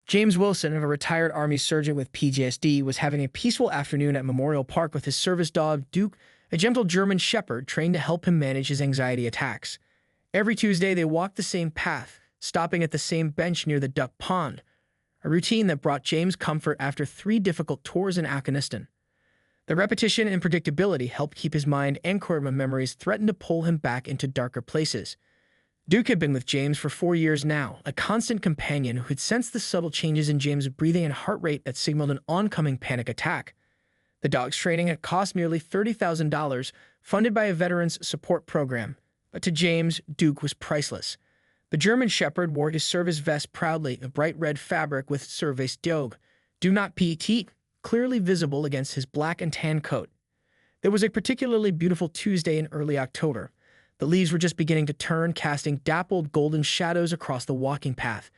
James Wilson, a retired Army surgeon with PTSD, was having a peaceful afternoon at Memorial Park with his service dog, Duke, a gentle German shepherd trained to help him manage his anxiety attacks. Every Tuesday, they walked the same path, stopping at the same bench near the duck pond, a routine that brought James comfort after 3 difficult tours in Afghanistan. The repetition and predictability helped keep his mind anchored when memories threatened to pull him back into darker places. Duke had been with James for 4 years now, a constant companion who had sensed the subtle changes in James' breathing and heart rate that signaled an oncoming panic attack. The dog's training had cost nearly $30,000, funded by a veterans support program, but to James, Duke was priceless. The German shepherd wore his service vest proudly, a bright red fabric with Service Dog, Do Not PT, clearly visible against his black and tan coat. There was a particularly beautiful Tuesday in early October. The leaves were just beginning to turn, casting dappled golden shadows across the walking path.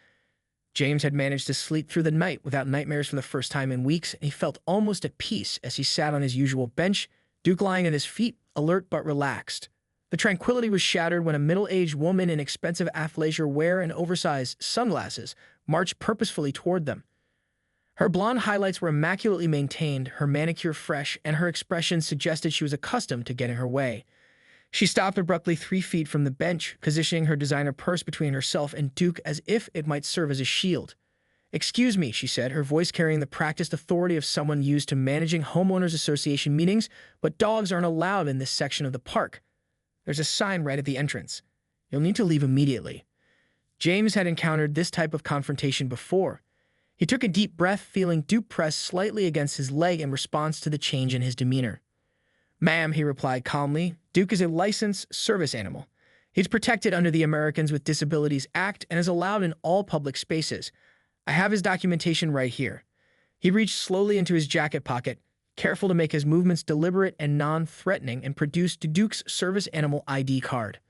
James had managed to sleep through the night without nightmares for the first time in weeks, and he felt almost at peace as he sat on his usual bench, Duke lying at his feet, alert but relaxed. The tranquility was shattered when a middle-aged woman in expensive athleisure wear and oversized sunglasses marched purposefully toward them. Her blonde highlights were immaculately maintained, her manicure fresh, and her expression suggested she was accustomed to getting her way. She stopped abruptly 3 feet from the bench, positioning her designer purse between herself and Duke as if it might serve as a shield. "Excuse me," she said, her voice carrying the practiced authority of someone used to managing homeowners association meetings, "but dogs aren't allowed in this section of the park. There's a sign right at the entrance. You'll need to leave immediately." James had encountered this type of confrontation before. He took a deep breath, feeling Duke press slightly against his leg in response to the change in his demeanor. "Ma'am," he replied calmly, "Duke is a licensed service animal. He's protected under the Americans with Disabilities Act and is allowed in all public spaces. I have his documentation right here." He reached slowly into his jacket pocket, careful to make his movements deliberate and non-threatening, and produced Duke's service animal ID card.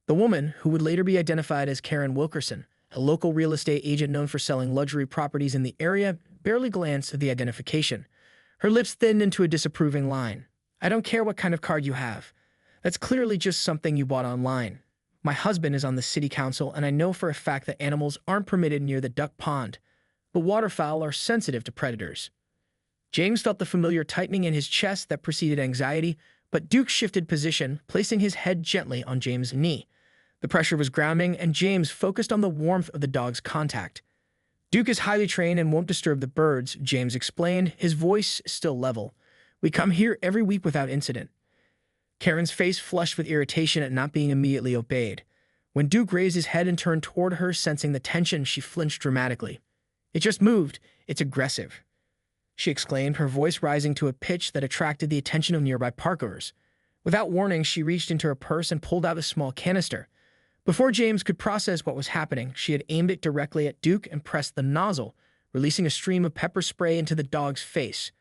The woman, who would later be identified as Karen Wilkerson, a local real estate agent known for selling luxury properties in the area, barely glanced at the identification. Her lips thinned into a disapproving line. "I don't care what kind of card you have. That's clearly just something you bought online. My husband is on the city council, and I know for a fact that animals aren't permitted near the duck pond, but waterfowl are sensitive to predators." James felt the familiar tightening in his chest that preceded anxiety, but Duke shifted position, placing his head gently on James' knee. The pressure was grounding, and James focused on the warmth of the dog's contact. "Duke is highly trained and won't disturb the birds," James explained, his voice still level. "We come here every week without incident." Karen's face flushed with irritation at not being immediately obeyed. When Duke raised his head and turned toward her, sensing the tension, she flinched dramatically. "It just moved. It's aggressive," she exclaimed, her voice rising to a pitch that attracted the attention of nearby parkgoers. Without warning, she reached into her purse and pulled out a small canister. Before James could process what was happening, she had aimed it directly at Duke and pressed the nozzle, releasing a stream of pepper spray into the dog's face.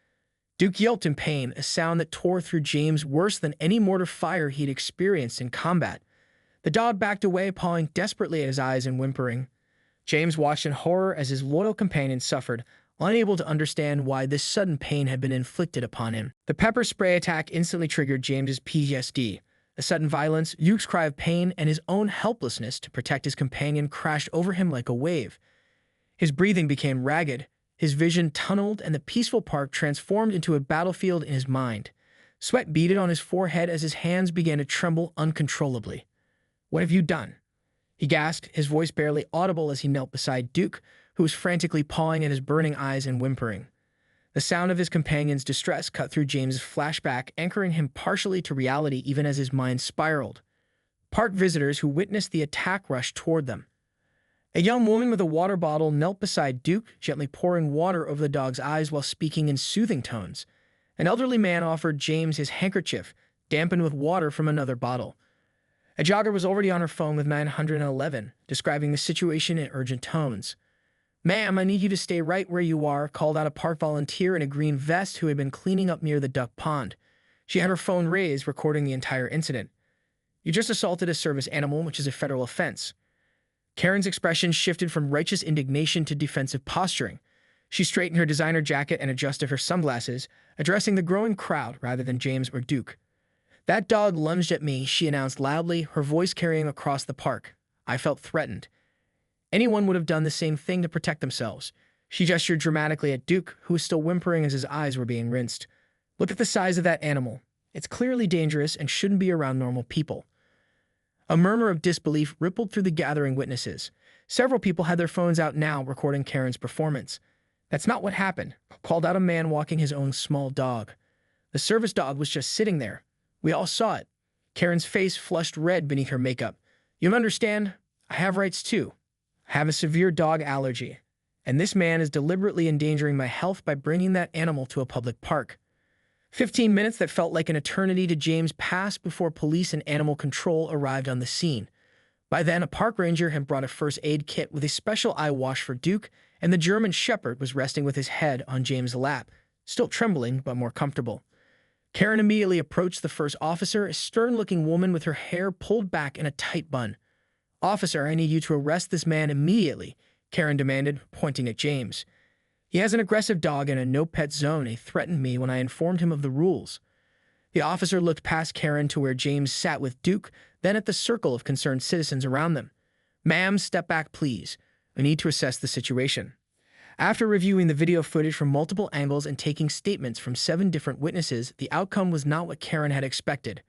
Duke yelped in pain, a sound that tore through James worse than any mortar fire he'd experienced in combat. The dog backed away, pawing desperately at his eyes and whimpering. James watched in horror as his loyal companion suffered, unable to understand why this sudden pain had been inflicted upon him. The pepper spray attack instantly triggered James's PTSD. The sudden violence, Duke's cry of pain, and his own helplessness to protect his companion crashed over him like a wave. His breathing became ragged, his vision tunneled, and the peaceful park transformed into a battlefield in his mind. Sweat beaded on his forehead as his hands began to tremble uncontrollably. "What have you done?" he gasped, his voice barely audible as he knelt beside Duke, who was frantically pawing at his burning eyes and whimpering. The sound of his companion's distress cut through James's flashback, anchoring him partially to reality even as his mind spiraled. Park visitors who witnessed the attack rushed toward them. A young woman with a water bottle knelt beside Duke, gently pouring water over the dog's eyes while speaking in soothing tones. An elderly man offered James his handkerchief, dampened with water from another bottle. A jogger was already on her phone with 911, describing the situation in urgent tones. "Ma'am, I need you to stay right where you are," called out a park volunteer in a green vest who had been cleaning up near the duck pond. She had her phone raised, recording the entire incident. "You just assaulted a service animal, which is a federal offense." Karen's expression shifted from righteous indignation to defensive posturing. She straightened her designer jacket and adjusted her sunglasses, addressing the growing crowd rather than James or Duke. "That dog lunged at me," she announced loudly, her voice carrying across the park. "I felt threatened. Anyone would have done the same thing to protect themselves." She gestured dramatically at Duke, who was still whimpering as his eyes were being rinsed. Look at the size of that animal. It's clearly dangerous and shouldn't be around normal people. A murmur of disbelief rippled through the gathering witnesses. Several people had their phones out now recording Karen's performance. That's not what happened, called out a man walking his own small dog. The service dog was just sitting there. We all saw it. Karen's face flushed red beneath her makeup. You understand? I have rights too. I have a severe dog allergy. And this man is deliberately endangering my health by bringing that animal to a public park. 15 minutes that felt like an eternity to James passed before police and animal control arrived on the scene. By then, a park ranger had brought a first aid kit with a special eye wash for Duke, and the German Shepherd was resting with his head on James' lap, still trembling but more comfortable. Karen immediately approached the first officer, a stern-looking woman with her hair pulled back in a tight bun. "Officer, I need you to arrest this man immediately," Karen demanded, pointing at James. "He has an aggressive dog in a no-pet zone. He threatened me when I informed him of the rules." The officer looked past Karen to where James sat with Duke, then at the circle of concerned citizens around them. "Ma'am, step back, please. We need to assess the situation." After reviewing the video footage from multiple angles and taking statements from 7 different witnesses, the outcome was not what Karen had expected.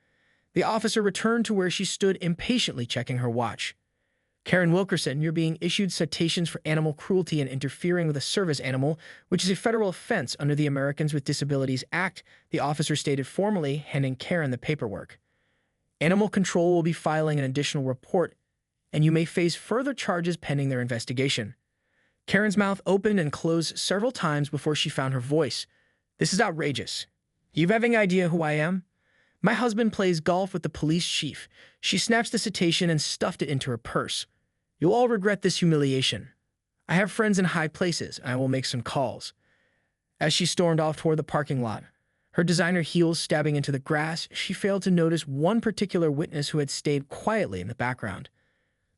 The officer returned to where she stood impatiently checking her watch. "Karen Wilkerson, you're being issued citations for animal cruelty and interfering with a service animal, which is a federal offense under the Americans with Disabilities Act," the officer stated formally, handing Karen the paperwork. "Animal control will be filing an additional report, and you may face further charges pending their investigation." Karen's mouth opened and closed several times before she found her voice. "This is outrageous. You have any idea who I am? My husband plays golf with the police chief." She snatched the citation and stuffed it into her purse. "You'll all regret this humiliation. I have friends in high places, and I will make some calls." As she stormed off toward the parking lot, her designer heels stabbing into the grass, she failed to notice one particular witness who had stayed quietly in the background.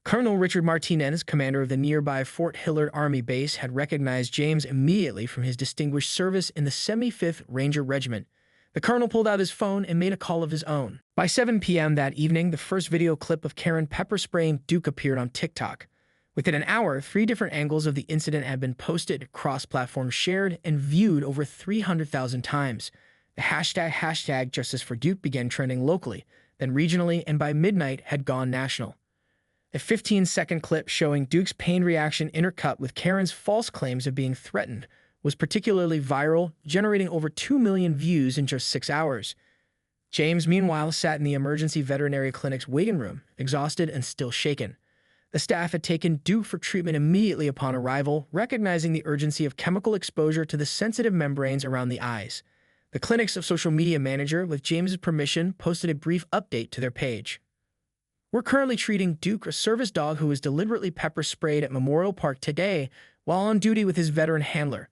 Colonel Richard Martinez, commander of the nearby Fort Hillard Army Base, had recognized James immediately from his distinguished service in the 75th Ranger Regiment. The colonel pulled out his phone and made a call of his own. By 7 p.m. that evening, the first video clip of Karen pepper spraying Duke appeared on TikTok. Within an hour, 3 different angles of the incident had been posted, cross-platform shared, and viewed over 300,000 times. The hashtag Justice for Duke began trending locally, then regionally, and by midnight had gone national. A 15-second clip showing Duke's pained reaction intercut with Karen's false claims of being threatened was particularly viral, generating over 2 million views in just 6 hours. James, meanwhile, sat in the emergency veterinary clinic's waiting room, exhausted and still shaken. The staff had taken Duke for treatment immediately upon arrival, recognizing the urgency of chemical exposure to the sensitive membranes around the eyes. The clinic's social media manager, with James's permission, posted a brief update to their page. "We're currently treating Duke, a service dog who was deliberately pepper sprayed at Memorial Park today while on duty with his veteran handler.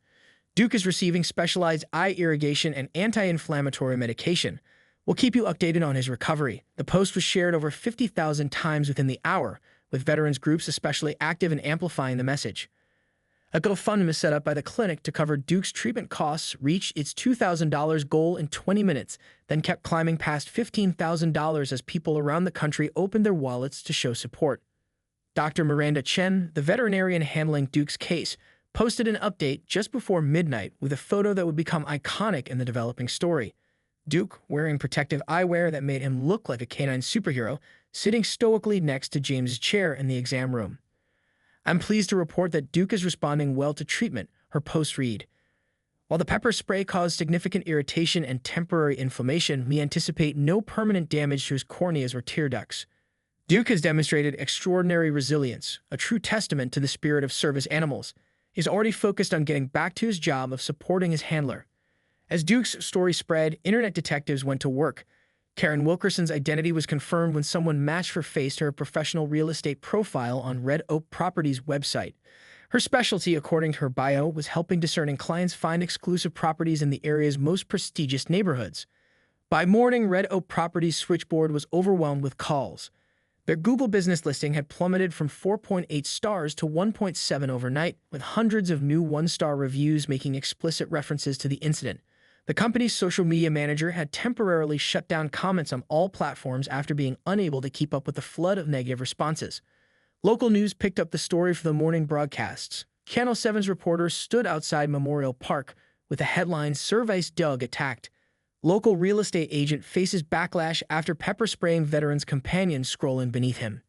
Duke is receiving specialized eye irrigation and anti-inflammatory medication. We'll keep you updated on his recovery." The post was shared over 50,000 times within the hour, with veterans groups especially active in amplifying the message. A GoFundMe set up by the clinic to cover Duke's treatment costs reached its $2,000 goal in 20 minutes, then kept climbing past $15,000 as people around the country opened their wallets to show support. Dr. Miranda Chen, the veterinarian handling Duke's case, posted an update just before midnight with a photo that would become iconic in the developing story. Duke, wearing protective eyewear that made him look like a canine superhero, sitting stoically next to James's chair in the exam room. "I'm pleased to report that Duke is responding well to treatment," her post read. "While the pepper spray caused significant irritation and temporary inflammation, we anticipate no permanent damage to his corneas or tear ducts. Duke has demonstrated extraordinary resilience, a true testament to the spirit of service animals. He's already focused on getting back to his job of supporting his handler." As Duke's story spread, internet detectives went to work. Karen Wilkerson's identity was confirmed when someone matched her face to her professional real estate profile on Red Oak Properties' website. Her specialty, according to her bio, was helping discerning clients find exclusive properties in the area's most prestigious neighborhoods. By morning, Red Oak Properties' switchboard was overwhelmed with calls. Their Google business listing had plummeted from 4.8 stars to 1.7 overnight, with hundreds of new one-star reviews making explicit references to the incident. The company's social media manager had temporarily shut down comments on all platforms after being unable to keep up with the flood of negative responses. Local news picked up the story for the morning broadcasts. Channel 7's reporter stood outside Memorial Park with the headline, "Service Dog Attacked. Local real estate agent faces backlash after pepper spraying veteran's companion scrolling beneath him."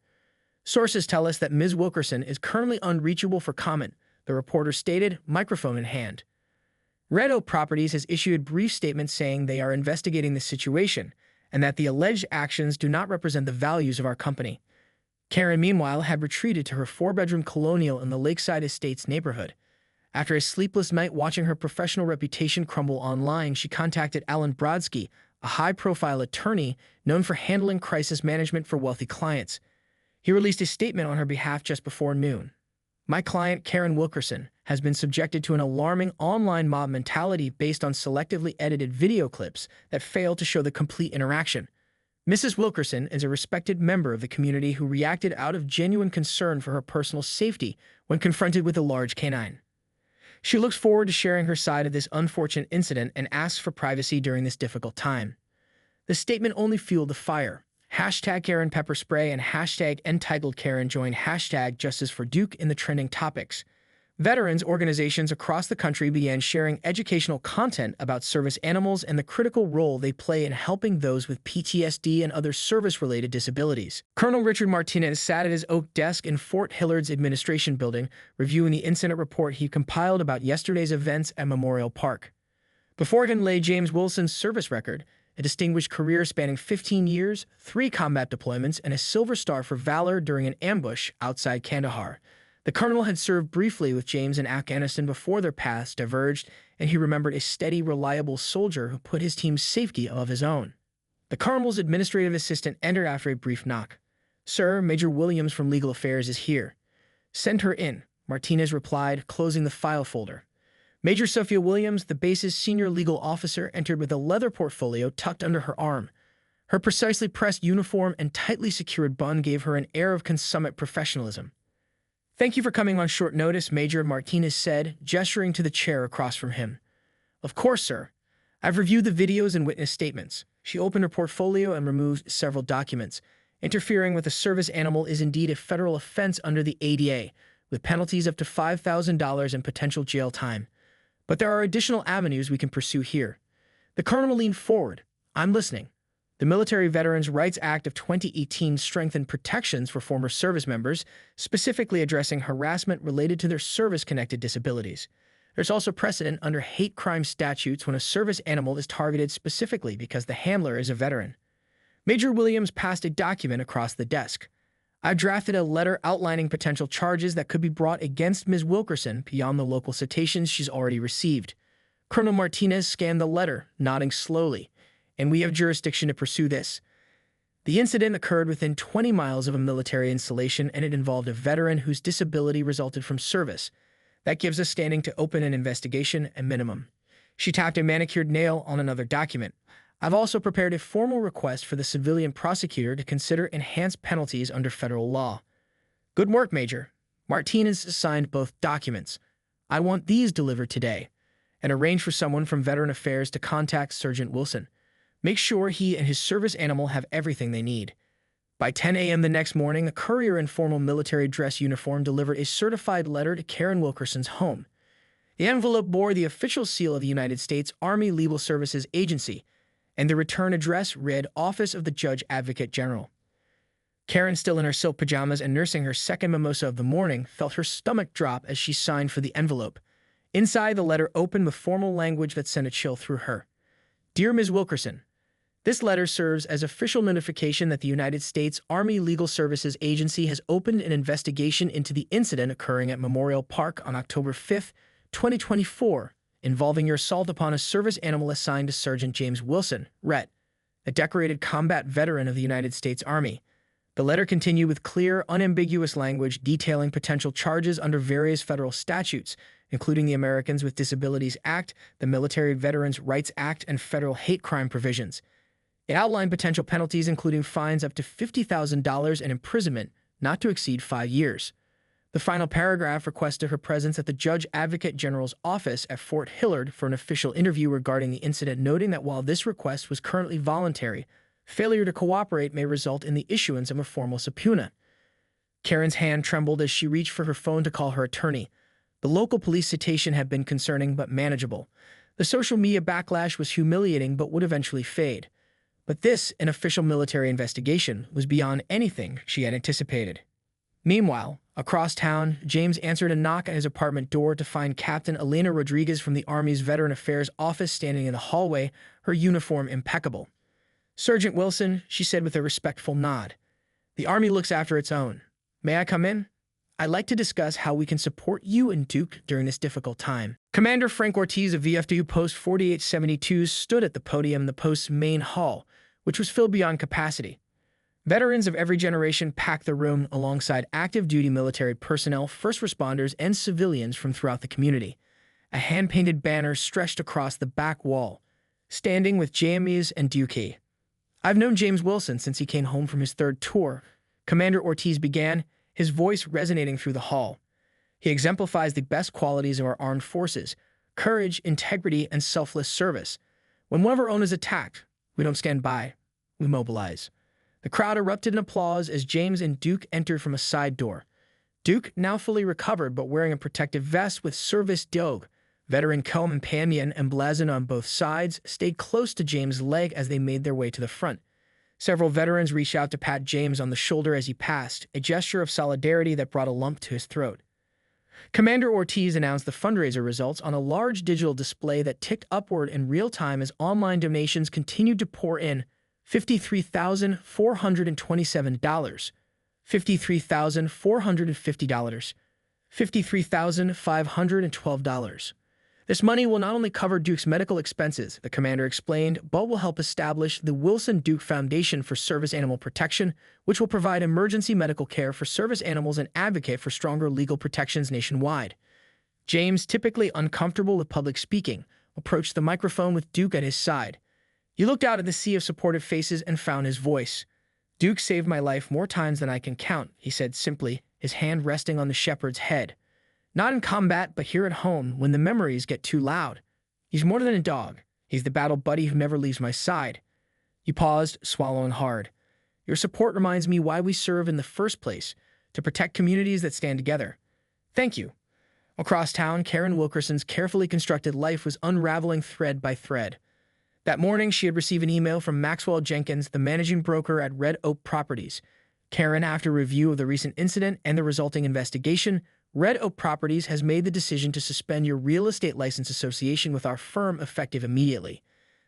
Sources tell us that Ms. Wilkerson is currently unreachable for comment, the reporter stated, microphone in hand. Red Oak Properties has issued a brief statement saying they are investigating the situation and that the alleged actions do not represent the values of our company. Karen, meanwhile, had retreated to her four-bedroom colonial in the Lakeside Estates neighborhood. After a sleepless night watching her professional reputation crumble online, she contacted Alan Brodsky, a high-profile attorney known for handling crisis management for wealthy clients. He released a statement on her behalf just before noon. "My client, Karen Wilkerson, has been subjected to an alarming online mob mentality based on selectively edited video clips that fail to show the complete interaction. Mrs. Wilkerson is a respected member of the community who reacted out of genuine concern for her personal safety when confronted with a large canine. She looks forward to sharing her side of this unfortunate incident and asks for privacy during this difficult time." The statement only fueled the fire. Hashtag Karen Pepper Spray and hashtag Entitled Karen joined hashtag Justice for Duke in the trending topics. Veterans organizations across the country began sharing educational content about service animals and the critical role they play in helping those with PTSD and other service-related disabilities. Colonel Richard Martinez sat at his oak desk in Fort Hillard's administration building, reviewing the incident report he compiled about yesterday's events at Memorial Park. Before him lay James Wilson's service record, a distinguished career spanning 15 years, 3 combat deployments, and a Silver Star for valor during an ambush outside Kandahar. The colonel had served briefly with James in Afghanistan before their paths diverged, and he remembered a steady, reliable soldier who put his team's safety above his own. The colonel's administrative assistant entered after a brief knock. "Sir, Major Williams from Legal Affairs is here." "Send her in," Martinez replied, closing the file folder. Major Sophia Williams, the base's senior legal officer, entered with a leather portfolio tucked under her arm. Her precisely pressed uniform and tightly secured bun gave her an air of consummate professionalism. "Thank you for coming on short notice," Major Martinez said, gesturing to the chair across from him. "Of course, sir. I've reviewed the videos and witness statements." She opened her portfolio and removed several documents. Interfering with a service animal is indeed a federal offense under the ADA, with penalties up to $5,000 and potential jail time. But there are additional avenues we can pursue here. The colonel leaned forward. "I'm listening." The Military Veterans Rights Act of 2018 strengthened protections for former service members, specifically addressing harassment related to their service-connected disabilities. There's also precedent under hate crime statutes when a service animal is targeted specifically because the handler is a veteran. Major Williams passed a document across the desk. "I've drafted a letter outlining potential charges that could be brought against Ms. Wilkerson beyond the local citations she's already received." Colonel Martinez scanned the letter, nodding slowly. "And we have jurisdiction to pursue this." The incident occurred within 20 miles of a military installation, and it involved a veteran whose disability resulted from service. That gives us standing to open an investigation at minimum. She tapped a manicured nail on another document. "I've also prepared a formal request for the civilian prosecutor to consider enhanced penalties under federal law." "Good work, Major." Martinez signed both documents. "I want these delivered today," and arranged for someone from Veteran Affairs to contact Sergeant Wilson. Make sure he and his service animal have everything they need. By 10 a.m. the next morning, a courier in formal military dress uniform delivered a certified letter to Karen Wilkerson's home. The envelope bore the official seal of the United States Army Legal Services Agency, and the return address read Office of the Judge Advocate General. Karen, still in her silk pajamas and nursing her second mimosa of the morning, felt her stomach drop as she signed for the envelope. Inside, the letter opened with formal language that sent a chill through her. "Dear Ms. Wilkerson, this letter serves as official notification that the United States Army Legal Services Agency has opened an investigation into the incident occurring at Memorial Park on October 5, 2024, involving your assault upon a service animal assigned to Sergeant James Wilson, Ret., a decorated combat veteran of the United States Army." The letter continued with clear, unambiguous language detailing potential charges under various federal statutes, including the Americans with Disabilities Act, the Military Veterans Rights Act, and federal hate crime provisions. It outlined potential penalties including fines up to $50,000 and imprisonment, not to exceed 5 years. The final paragraph requested her presence at the Judge Advocate General's office at Fort Hillard for an official interview regarding the incident, noting that while this request was currently voluntary, failure to cooperate may result in the issuance of a formal subpoena. Karen's hand trembled as she reached for her phone to call her attorney. The local police citation had been concerning but manageable. The social media backlash was humiliating but would eventually fade. But this, an official military investigation, was beyond anything she had anticipated. Meanwhile, across town, James answered a knock at his apartment door to find Captain Elena Rodriguez from the Army's Veteran Affairs office standing in the hallway, her uniform impeccable. "Sergeant Wilson," she said with a respectful nod. "The Army looks after its own. May I come in? I'd like to discuss how we can support you and Duke during this difficult time." Commander Frank Ortiz of VFW Post 4872 stood at the podium in the post's main hall, which was filled beyond capacity. Veterans of every generation packed the room alongside active-duty military personnel, first responders, and civilians from throughout the community. A hand-painted banner stretched across the back wall, standing with James and Duke. "I've known James Wilson since he came home from his third tour," Commander Ortiz began, his voice resonating through the hall. "He exemplifies the best qualities of our armed forces: courage, integrity, and selfless service. When one of our own is attacked, we don't stand by, we mobilize." The crowd erupted in applause as James and Duke entered from a side door. Duke, now fully recovered but wearing a protective vest with Service Dog, veteran companion emblazoned on both sides, stayed close to James' leg as they made their way to the front. Several veterans reached out to pat James on the shoulder as he passed, a gesture of solidarity that brought a lump to his throat. Commander Ortiz announced the fundraiser results on a large digital display that ticked upward in real time as online donations continued to pour in: $53,427, $53,450, $53,512. This money will not only cover Duke's medical expenses, the commander explained, but will help establish the Wilson Duke Foundation for Service Animal Protection, which will provide emergency medical care for service animals and advocate for stronger legal protections nationwide. James, typically uncomfortable with public speaking, approached the microphone with Duke at his side. He looked out at the sea of supportive faces and found his voice. "Duke saved my life more times than I can count," he said simply, his hand resting on the shepherd's head. "Not in combat, but here at home, when the memories get too loud. He's more than a dog. He's the battle buddy who never leaves my side." He paused, swallowing hard. "Your support reminds me why we serve in the first place, to protect communities that stand together. Thank you." Across town, Karen Wilkerson's carefully constructed life was unraveling thread by thread. That morning, she had received an email from Maxwell Jenkins, the managing broker at Red Oak Properties. "Karen, after review of the recent incident and the resulting investigation, Red Oak Properties has made the decision to suspend your real estate license association with our firm effective immediately.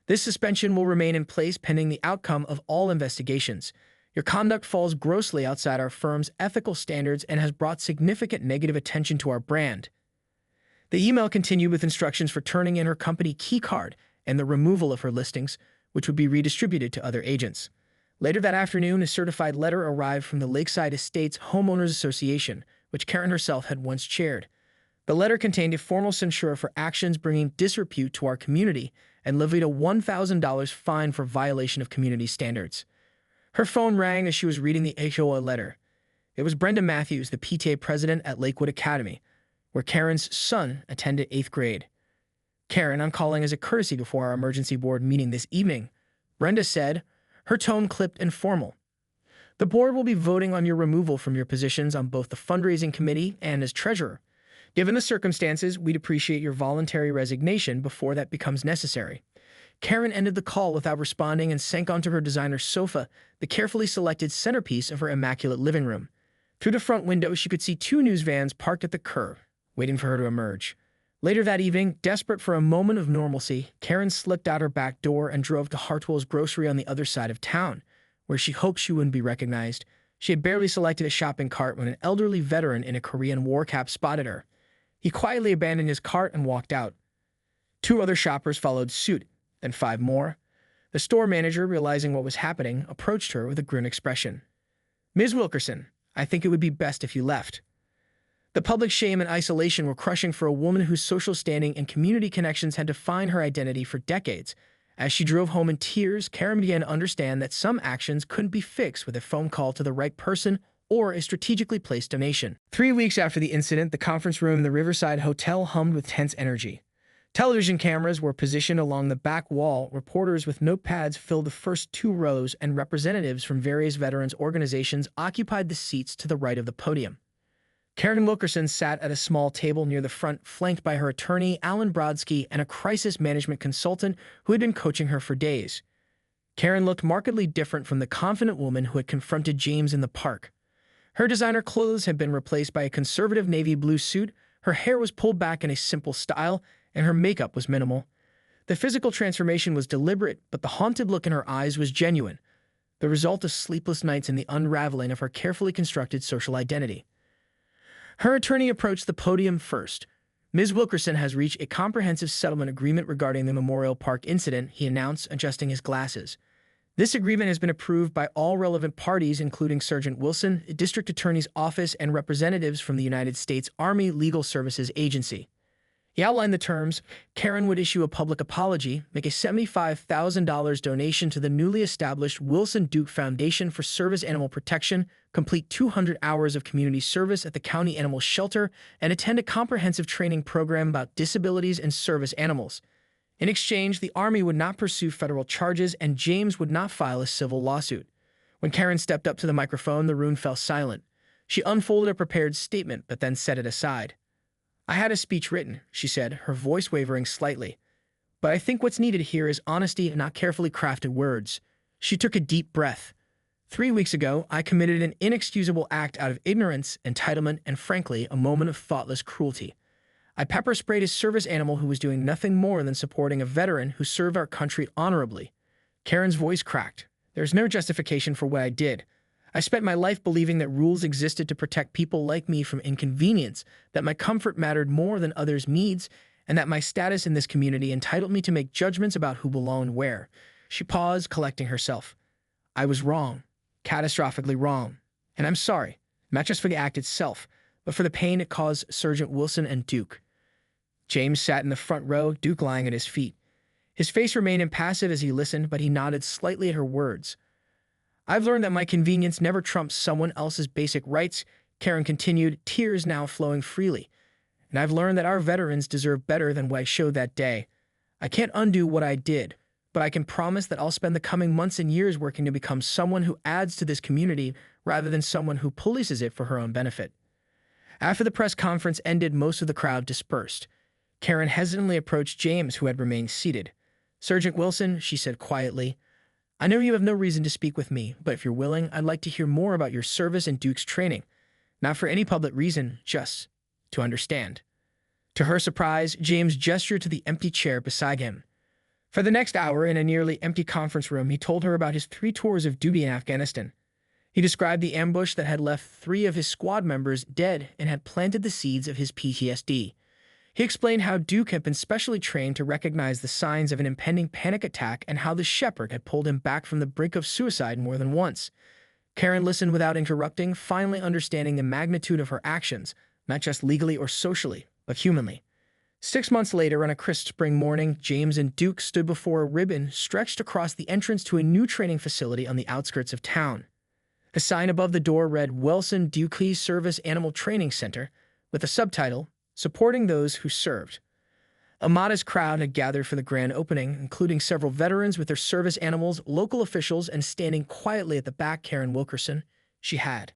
This suspension will remain in place pending the outcome of all investigations. Your conduct falls grossly outside our firm's ethical standards and has brought significant negative attention to our brand." The email continued with instructions for turning in her company key card and the removal of her listings, which would be redistributed to other agents. Later that afternoon, a certified letter arrived from the Lakeside Estates Homeowners Association, which Karen herself had once chaired. The letter contained a formal censure for actions bringing disrepute to our community and levied a $1,000 fine for violation of community standards. Her phone rang as she was reading the HOA letter. It was Brenda Matthews, the PTA president at Lakewood Academy, where Karen's son attended 8th grade. "Karen, I'm calling as a courtesy before our emergency board meeting this evening," Brenda said, her tone clipped and formal. "The board will be voting on your removal from your positions on both the fundraising committee and as treasurer. Given the circumstances, we'd appreciate your voluntary resignation before that becomes necessary." Karen ended the call without responding and sank onto her designer sofa, the carefully selected centerpiece of her immaculate living room. Through the front window, she could see 2 news vans parked at the curb, waiting for her to emerge. Later that evening, desperate for a moment of normalcy, Karen slipped out her back door and drove to Hartwell's grocery on the other side of town, where she hoped she wouldn't be recognized. She had barely selected a shopping cart when an elderly veteran in a Korean war cap spotted her. He quietly abandoned his cart and walked out. 2 other shoppers followed suit, then 5 more. The store manager, realizing what was happening, approached her with a grim expression. "Ms. Wilkerson, I think it would be best if you left." The public shame and isolation were crushing for a woman whose social standing and community connections had defined her identity for decades. As she drove home in tears, Karen began to understand that some actions couldn't be fixed with a phone call to the right person or a strategically placed donation. 3 weeks after the incident, the conference room in the Riverside Hotel hummed with tense energy. Television cameras were positioned along the back wall, reporters with notepads filled the first 2 rows, and representatives from various veterans organizations occupied the seats to the right of the podium. Karen Wilkerson sat at a small table near the front, flanked by her attorney, Alan Brodsky, and a crisis management consultant who had been coaching her for days. Karen looked markedly different from the confident woman who had confronted James in the park. Her designer clothes had been replaced by a conservative navy blue suit, her hair was pulled back in a simple style, and her makeup was minimal. The physical transformation was deliberate, but the haunted look in her eyes was genuine, the result of sleepless nights and the unraveling of her carefully constructed social identity. Her attorney approached the podium first. Ms. Wilkerson has reached a comprehensive settlement agreement regarding the Memorial Park incident, he announced, adjusting his glasses. This agreement has been approved by all relevant parties, including Sergeant Wilson, a district attorney's office, and representatives from the United States Army Legal Services Agency. He outlined the terms. Karen would issue a public apology, make a $75,000 donation to the newly established Wilson Duke Foundation for Service Animal Protection, complete 200 hours of community service at the county animal shelter, and attend a comprehensive training program about disabilities and service animals. In exchange, the Army would not pursue federal charges and James would not file a civil lawsuit. When Karen stepped up to the microphone, the room fell silent. She unfolded a prepared statement, but then set it aside. I had a speech written, she said, her voice wavering slightly. But I think what's needed here is honesty and not carefully crafted words. She took a deep breath. 3 weeks ago, I committed an inexcusable act out of ignorance, entitlement, and frankly, a moment of thoughtless cruelty. I pepper-sprayed a service animal who was doing nothing more than supporting a veteran who served our country honorably. Karen's voice cracked. There's no justification for what I did. I spent my life believing that rules existed to protect people like me from inconvenience, that my comfort mattered more than others' needs, and that my status in this community entitled me to make judgments about who belonged where. She paused, collecting herself. I was wrong, catastrophically wrong, and I'm sorry, not just for the act itself, but for the pain it caused Sergeant Wilson and Duke. James sat in the front row, Duke lying at his feet. His face remained impassive as he listened, but he nodded slightly at her words. I've learned that my convenience never trumps someone else's basic rights, Karen continued, tears now flowing freely. And I've learned that our veterans deserve better than what I showed that day. I can't undo what I did, but I can promise that I'll spend the coming months and years working to become someone who adds to this community rather than someone who polices it for her own benefit. After the press conference ended, most of the crowd dispersed. Karen hesitantly approached James, who had remained seated. Sergeant Wilson, she said quietly, I know you have no reason to speak with me, but if you're willing, I'd like to hear more about your service and Duke's training. Not for any public reason, just to understand. To her surprise, James gestured to the empty chair beside him. For the next hour, in a nearly empty conference room, he told her about his 3 tours of duty in Afghanistan. He described the ambush that had left 3 of his squad members dead and had planted the seeds of his PTSD. He explained how Duke had been specially trained to recognize the signs of an impending panic attack and how the shepherd had pulled him back from the brink of suicide more than once. Karen listened without interrupting, finally understanding the magnitude of her actions, not just legally or socially, but humanly. 6 months later, on a crisp spring morning, James and Duke stood before a ribbon stretched across the entrance to a new training facility on the outskirts of town. A sign above the door read Wilson Duke Service Animal Training Center, with a subtitle, Supporting Those Who Served. A modest crowd had gathered for the grand opening, including several veterans with their service animals, local officials, and standing quietly at the back, Karen Wilkerson. She had